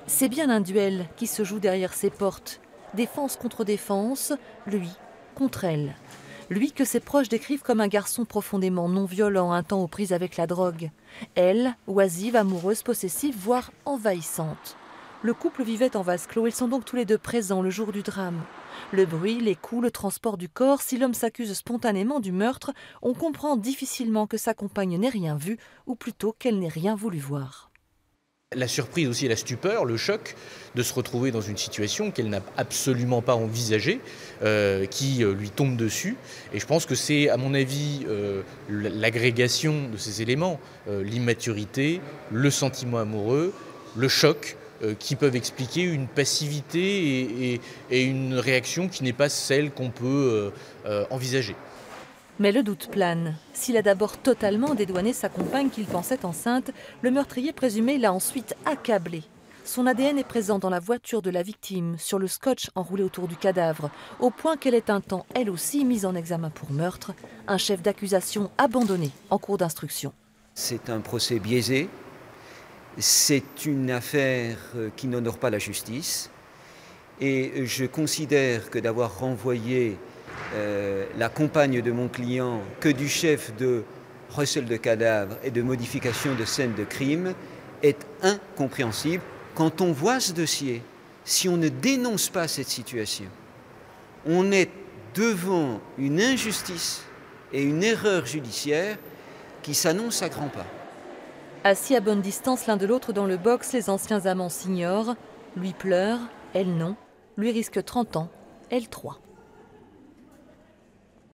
C'est bien un duel qui se joue derrière ses portes. Défense contre défense, lui contre elle. Lui que ses proches décrivent comme un garçon profondément non violent, un temps aux prises avec la drogue. Elle, oisive, amoureuse, possessive, voire envahissante. Le couple vivait en vase clos, ils sont donc tous les deux présents le jour du drame. Le bruit, les coups, le transport du corps, si l'homme s'accuse spontanément du meurtre, on comprend difficilement que sa compagne n'ait rien vu, ou plutôt qu'elle n'ait rien voulu voir. La surprise aussi et la stupeur, le choc de se retrouver dans une situation qu'elle n'a absolument pas envisagée, qui lui tombe dessus. Et je pense que c'est, à mon avis, l'agrégation de ces éléments, l'immaturité, le sentiment amoureux, le choc, qui peuvent expliquer une passivité et une réaction qui n'est pas celle qu'on peut envisager. Mais le doute plane. S'il a d'abord totalement dédouané sa compagne qu'il pensait enceinte, le meurtrier présumé l'a ensuite accablée. Son ADN est présent dans la voiture de la victime, sur le scotch enroulé autour du cadavre, au point qu'elle est un temps, elle aussi, mise en examen pour meurtre, un chef d'accusation abandonné en cours d'instruction. C'est un procès biaisé, c'est une affaire qui n'honore pas la justice, et je considère que d'avoir renvoyé la compagne de mon client que du chef de recel de cadavres et de modification de scène de crime est incompréhensible. Quand on voit ce dossier, si on ne dénonce pas cette situation, on est devant une injustice et une erreur judiciaire qui s'annonce à grands pas. Assis à bonne distance l'un de l'autre dans le box, les anciens amants s'ignorent. Lui pleure, elle non. Lui risque 30 ans, elle 3.